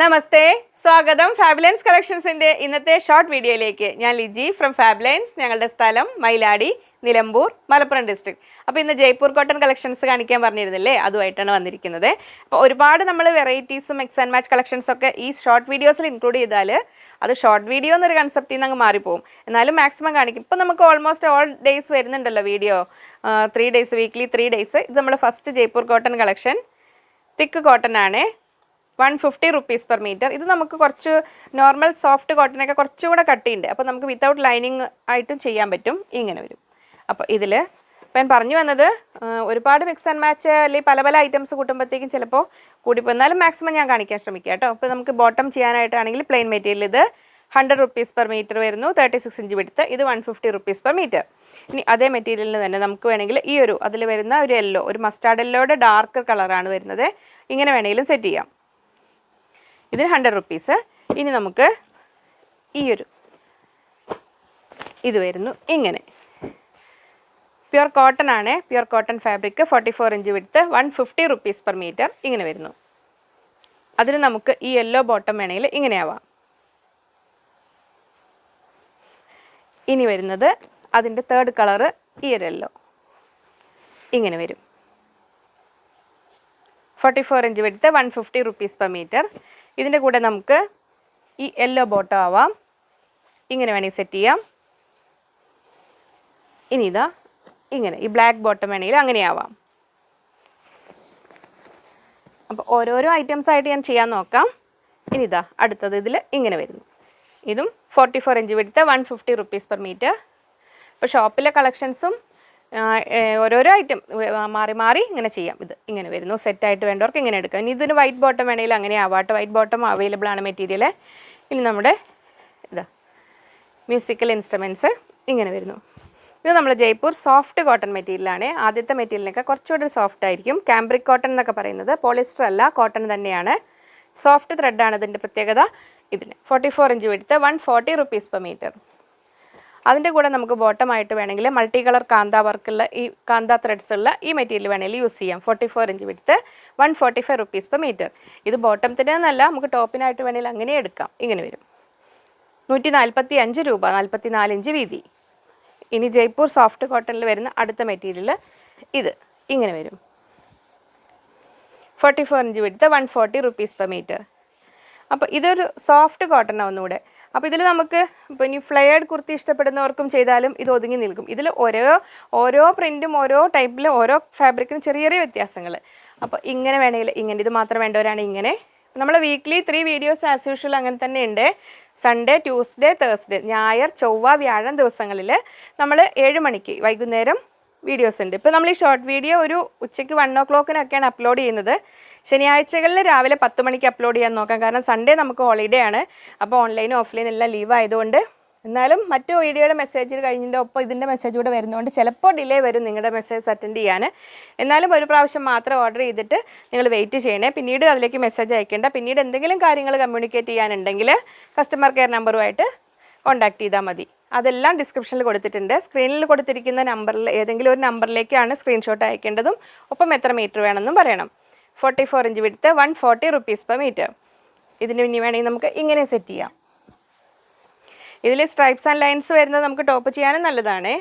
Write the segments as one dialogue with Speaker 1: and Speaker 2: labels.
Speaker 1: നമസ്തേ, സ്വാഗതം ഫാബുലൻസ് കളക്ഷൻസിൻ്റെ ഇന്നത്തെ ഷോർട്ട് വീഡിയോയിലേക്ക്. ഞാൻ ലിജി ഫ്രം ഫാബുലൻസ്. ഞങ്ങളുടെ സ്ഥലം മയിലാടി, നിലമ്പൂർ, മലപ്പുറം ഡിസ്ട്രിക്ട്. അപ്പോൾ ഇന്ന് ജയ്പൂർ കോട്ടൺ കളക്ഷൻസ് കാണിക്കാൻ പറഞ്ഞിരുന്നില്ലേ, അതുമായിട്ടാണ് വന്നിരിക്കുന്നത്. അപ്പോൾ ഒരുപാട് നമ്മൾ വെറൈറ്റീസും മിക്സ് ആൻഡ് മാച്ച് കളക്ഷൻസൊക്കെ ഈ ഷോർട്ട് വീഡിയോസിൽ ഇൻക്ലൂഡ് ചെയ്താൽ അത് ഷോർട്ട് വീഡിയോ എന്നൊരു കൺസെപ്റ്റിൽ നിന്ന് അങ്ങ് മാറിപ്പോവും. എന്നാലും മാക്സിമം കാണിക്കും. ഇപ്പോൾ നമുക്ക് ഓൾമോസ്റ്റ് ഓൾ ഡേയ്സ് വരുന്നുണ്ടല്ലോ വീഡിയോ, 3 days, വീക്ക്ലി 3 days. ഇത് നമ്മൾ ഫസ്റ്റ് ജയ്പൂർ കോട്ടൺ കളക്ഷൻ തിക്ക് കോട്ടൺ ആണ്. 150 rupees per meter. ഇത് നമുക്ക് കുറച്ച് നോർമൽ സോഫ്റ്റ് കോട്ടനൊക്കെ കുറച്ചുകൂടെ കട്ടിയുണ്ട്. അപ്പോൾ നമുക്ക് വിത്തൗട്ട് ലൈനിങ് ആയിട്ടും ചെയ്യാൻ പറ്റും. ഇങ്ങനെ വരും. അപ്പോൾ ഇതിൽ ഇപ്പം ഞാൻ പറഞ്ഞു വന്നത് ഒരുപാട് മിക്സ് ആൻഡ് മാച്ച് അല്ലെങ്കിൽ പല പല ഐറ്റംസ് കൂട്ടുമ്പോഴത്തേക്കും ചിലപ്പോൾ കൂടിപ്പോൾ, എന്നാലും മാക്സിമം ഞാൻ കാണിക്കാൻ ശ്രമിക്കാം കേട്ടോ. അപ്പോൾ നമുക്ക് ബോട്ടം ചെയ്യാനായിട്ടാണെങ്കിൽ പ്ലെയിൻ മെറ്റീരിയൽ ഇത് 100 rupees per meter വരുന്നു. 36 inch വിഡ്ത്ത്. ഇത് 150 rupees per meter. ഇനി അതേ മെറ്റീരിയലിന് തന്നെ നമുക്ക് വേണമെങ്കിൽ ഈ ഒരു അതിൽ വരുന്ന ഒരു യെല്ലോ, ഒരു മസ്റ്റാർഡ് യെല്ലോയുടെ ഡാർക്ക് കളറാണ് വരുന്നത്. ഇങ്ങനെ വേണമെങ്കിലും സെറ്റ് ചെയ്യാം. ഇതിന് 100 rupees. ഇനി നമുക്ക് ഈ ഒരു ഇത് വരുന്നു ഇങ്ങനെ. പ്യുർ കോട്ടൺ ആണ്, pure cotton fabric, 44 inch width, 150 rupees per meter. ഇങ്ങനെ വരുന്നു. അതിന് നമുക്ക് ഈ യെല്ലോ ബോട്ടം വേണമെങ്കിൽ ഇങ്ങനെയാവാം. ഇനി വരുന്നത് അതിൻ്റെ തേർഡ് കളറ് ഈ ഒരു യെല്ലോ ഇങ്ങനെ വരും. 44 inch width, 150 rupees per meter. ഇതിൻ്റെ കൂടെ നമുക്ക് ഈ യെല്ലോ ബോട്ടം ആവാം. ഇങ്ങനെ വേണമെങ്കിൽ സെറ്റ് ചെയ്യാം. ഇനി ഇതാ ഇങ്ങനെ ഈ ബ്ലാക്ക് ബോട്ടം വേണമെങ്കിൽ അങ്ങനെ ആവാം. അപ്പോൾ ഓരോരോ ഐറ്റംസ് ആയിട്ട് ഞാൻ ചെയ്യാൻ നോക്കാം. ഇനി ഇതാ അടുത്തത് ഇതിൽ ഇങ്ങനെ വരുന്നു. ഇതും 44 inch width, 150 rupees per meter. ഇപ്പോൾ ഷോപ്പിലെ കളക്ഷൻസും ഓരോരോ ഐറ്റം മാറി മാറി ഇങ്ങനെ ചെയ്യാം. ഇത് ഇങ്ങനെ വരുന്നു. സെറ്റായിട്ട് വേണ്ടവർക്ക് ഇങ്ങനെ എടുക്കാം. ഇനി ഇതിന് വൈറ്റ് ബോട്ടം വേണമെങ്കിൽ അങ്ങനെ ആവാട്ടോ. വൈറ്റ് ബോട്ടം അവൈലബിൾ ആണ് മെറ്റീരിയൽ. ഇനി നമ്മുടെ ഇതാ മ്യൂസിക്കൽ ഇൻസ്ട്രുമെൻറ്റ്സ് ഇങ്ങനെ വരുന്നു. ഇത് നമ്മൾ ജയ്പൂർ സോഫ്റ്റ് കോട്ടൺ മെറ്റീരിയലാണ്. ആദ്യത്തെ മെറ്റീരിയലിനൊക്കെ കുറച്ചുകൂടി സോഫ്റ്റ് ആയിരിക്കും. കാംബ്രിക് കോട്ടൺ എന്നൊക്കെ പറയുന്നത് പോളിസ്റ്റർ അല്ല, കോട്ടൺ തന്നെയാണ്. സോഫ്റ്റ് ത്രെഡാണ് ഇതിൻ്റെ പ്രത്യേകത. ഇതിന് 44 inch width, 140 rupees per meter. അതിൻ്റെ കൂടെ നമുക്ക് ബോട്ടമായിട്ട് വേണമെങ്കിൽ മൾട്ടി കളർ കാന്ത വർക്കുള്ള ഈ കാന്ത ത്രെഡ്സ് ഉള്ള ഈ മെറ്റീരിയൽ വേണമെങ്കിൽ യൂസ് ചെയ്യാം. 44 inch width, 145 rupees per meter. ഇത് ബോട്ടത്തിന് എന്നല്ല, നമുക്ക് ടോപ്പിനായിട്ട് വേണമെങ്കിൽ അങ്ങനെ എടുക്കാം. ഇങ്ങനെ വരും. 145 രൂപ, 44 inch വീതി. ഇനി ജയ്പൂർ സോഫ്റ്റ് കോട്ടണിൽ വരുന്ന അടുത്ത മെറ്റീരിയൽ ഇത് ഇങ്ങനെ വരും. 44 inch width, 140 rupees per meter. അപ്പോൾ ഇതൊരു സോഫ്റ്റ് കോട്ടൺ ഒന്നുകൂടെ. അപ്പോൾ ഇതിൽ നമുക്ക് ഇപ്പോൾ ഇനി ഫ്ലെയർഡ് കുർത്തി ഇഷ്ടപ്പെടുന്നവർക്കും ചെയ്താലും ഇത് ഒതുങ്ങി നിൽക്കും. ഇതിൽ ഓരോ പ്രിൻറ്റും ഓരോ ടൈപ്പിലും ഓരോ ഫാബ്രിക്കിനും ചെറിയ ചെറിയ വ്യത്യാസങ്ങൾ. അപ്പോൾ ഇങ്ങനെ വേണമെങ്കിൽ ഇങ്ങനെ, ഇത് മാത്രം വേണ്ടവരാണ് ഇങ്ങനെ. നമ്മൾ വീക്ക്ലി 3 വീഡിയോസ് ആസ് യൂഷ്വൽ അങ്ങനെ തന്നെ ഉണ്ട്. സൺഡേ, ട്യൂസ്ഡേ, തേഴ്സ്ഡേ, ഞായർ, ചൊവ്വ, വ്യാഴം ദിവസങ്ങളിൽ നമ്മൾ 7 മണിക്ക് വൈകുന്നേരം വീഡിയോസ് ഉണ്ട്. ഇപ്പോൾ നമ്മൾ ഈ ഷോർട്ട് വീഡിയോ ഒരു ഉച്ചയ്ക്ക് 1 o'clockനൊക്കെയാണ് അപ്ലോഡ് ചെയ്യുന്നത്. ശനിയാഴ്ചകളിൽ രാവിലെ 10 മണിക്ക് അപ്ലോഡ് ചെയ്യാൻ നോക്കാം. കാരണം സൺഡേ നമുക്ക് ഹോളിഡേ ആണ്. അപ്പോൾ ഓൺലൈനും ഓഫ്ലൈനും എല്ലാം ലീവ് ആയതുകൊണ്ട്. എന്നാലും മറ്റു വീഡിയോയുടെ മെസ്സേജ് കഴിഞ്ഞതിൻ്റെ ഒപ്പം ഇതിൻ്റെ മെസ്സേജ് കൂടെ വരുന്നതുകൊണ്ട് ചിലപ്പോൾ ഡിലേ വരും നിങ്ങളുടെ മെസ്സേജ് അറ്റൻഡ് ചെയ്യാൻ. എന്നാലും ഒരു പ്രാവശ്യം മാത്രം ഓർഡർ ചെയ്തിട്ട് നിങ്ങൾ വെയിറ്റ് ചെയ്യണേ. പിന്നീട് അതിലേക്ക് മെസ്സേജ് അയക്കേണ്ട. പിന്നീട് എന്തെങ്കിലും കാര്യങ്ങൾ കമ്മ്യൂണിക്കേറ്റ് ചെയ്യാനുണ്ടെങ്കിൽ കസ്റ്റമർ കെയർ നമ്പറുമായിട്ട് കോൺടാക്ട് ചെയ്താൽ മതി. അതെല്ലാം ഡിസ്ക്രിപ്ഷനിൽ കൊടുത്തിട്ടുണ്ട്. സ്ക്രീനിൽ കൊടുത്തിരിക്കുന്ന നമ്പറിൽ ഏതെങ്കിലും ഒരു നമ്പറിലേക്കാണ് സ്ക്രീൻഷോട്ട് അയക്കേണ്ടതും ഒപ്പം എത്ര മീറ്റർ വേണമെന്നും പറയണം. 44 inch width, 140 rupees per meter. ഇതിന് ഇനി വേണമെങ്കിൽ നമുക്ക് ഇങ്ങനെ സെറ്റ് ചെയ്യാം. ഇതിൽ സ്ട്രൈപ്സ് ആൻഡ് ലൈൻസ് വരുന്നത് നമുക്ക് ടോപ്പ് ചെയ്യാനും നല്ലതാണ്.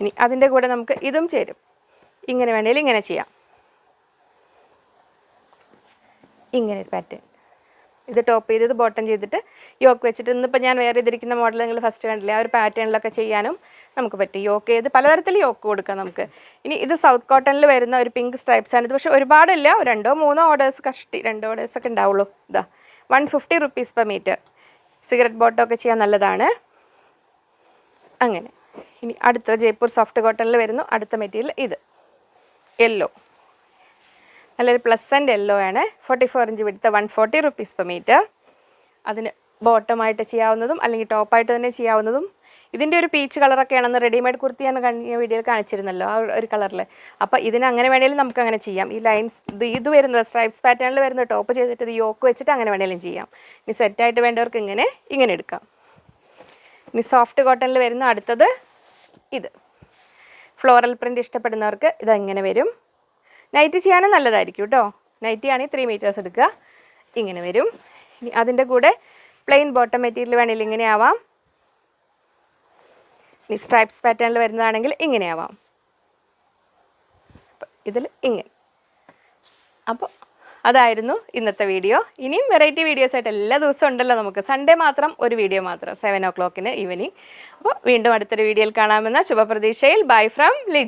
Speaker 1: ഇനി അതിൻ്റെ കൂടെ നമുക്ക് ഇതും ചേരും. ഇങ്ങനെ വേണമെങ്കിൽ ഇങ്ങനെ ചെയ്യാം. ഇങ്ങനെ ഒരു പാറ്റേൺ. ഇത് ടോപ്പ് ചെയ്ത് ഇത് ബോട്ടം ചെയ്തിട്ട് യോക്ക് വെച്ചിട്ട്, ഇന്നിപ്പോൾ ഞാൻ വേറെ ചെയ്തിരിക്കുന്ന മോഡൽ നിങ്ങൾ ഫസ്റ്റ് കണ്ടില്ലേ, ആ ഒരു പാറ്റേണിലൊക്കെ ചെയ്യാനും നമുക്ക് പറ്റും. യോക്ക് ചെയ്ത് പലതരത്തിൽ യോക്ക് കൊടുക്കാം നമുക്ക്. ഇനി ഇത് സൗത്ത് കോട്ടണിൽ വരുന്ന ഒരു പിങ്ക് സ്ട്രൈപ്സ് ആണ്. ഇത് പക്ഷേ ഒരുപാടില്ല, 2-3 ഓർഡേഴ്സ് കഷ്ടി 2 ഓർഡേഴ്സൊക്കെ ഉണ്ടാവുള്ളൂ. ഇതാ 150 rupees per meter. Cigarette bottom ഒക്കെ ചെയ്യാൻ നല്ലതാണ്. അങ്ങനെ ഇനി അടുത്ത ജയ്പൂർ സോഫ്റ്റ് കോട്ടണിൽ വരുന്നു അടുത്ത മെറ്റീരിയൽ. ഇത് യെല്ലോ, നല്ലൊരു പ്ലസൻറ്റ് യെല്ലോ ആണ്. 44 inch width, 140 rupees per meter. അതിന് ബോട്ടമായിട്ട് ചെയ്യാവുന്നതും അല്ലെങ്കിൽ ടോപ്പായിട്ട് തന്നെ ചെയ്യാവുന്നതും. ഇതിൻ്റെ ഒരു പീച്ച് കളറൊക്കെയാണെന്ന് റെഡിമെയ്ഡ് കുർത്തി ഞാൻ കഴിഞ്ഞ വീഡിയോയിൽ കാണിച്ചിരുന്നല്ലോ, ആ ഒരു കളറിൽ. അപ്പോൾ ഇതിന് അങ്ങനെ വേണമെങ്കിലും നമുക്ക് അങ്ങനെ ചെയ്യാം. ഈ ലൈൻസ് ഇത് വരുന്നത് സ്ട്രൈപ്സ് പാറ്റേണിൽ വരുന്ന ടോപ്പ് ചെയ്തിട്ട് ഇത് യോക്ക് വെച്ചിട്ട് അങ്ങനെ വേണമെങ്കിലും ചെയ്യാം. ഇനി സെറ്റായിട്ട് വേണ്ടവർക്ക് ഇങ്ങനെ എടുക്കാം. ഇനി സോഫ്റ്റ് കോട്ടണിൽ വരുന്ന അടുത്തത് ഇത് ഫ്ലോറൽ പ്രിൻ്റ് ഇഷ്ടപ്പെടുന്നവർക്ക് ഇതെങ്ങനെ വരും. നൈറ്റ് ചെയ്യാനും നല്ലതായിരിക്കും കേട്ടോ. നൈറ്റി ആണെങ്കിൽ 3 meters എടുക്കുക. ഇങ്ങനെ വരും. ഇനി അതിൻ്റെ കൂടെ പ്ലെയിൻ ബോട്ടം മെറ്റീരിയൽ വേണമെങ്കിൽ ഇങ്ങനെ ആവാം. ഇനി സ്ട്രൈപ്സ് പാറ്റേണിൽ വരുന്നതാണെങ്കിൽ ഇങ്ങനെ ആവാം. ഇതിൽ ഇങ്ങനെ. അപ്പോൾ അതായിരുന്നു ഇന്നത്തെ വീഡിയോ. ഇനിയും വെറൈറ്റി വീഡിയോസായിട്ട് എല്ലാ ദിവസവും ഉണ്ടല്ലോ നമുക്ക്. സൺഡേ മാത്രം ഒരു വീഡിയോ മാത്രം 7 o'clock ഈവനിങ്. അപ്പോൾ വീണ്ടും അടുത്തൊരു വീഡിയോയിൽ കാണാമെന്ന ശുഭപ്രതീക്ഷയിൽ. Bye from Liji.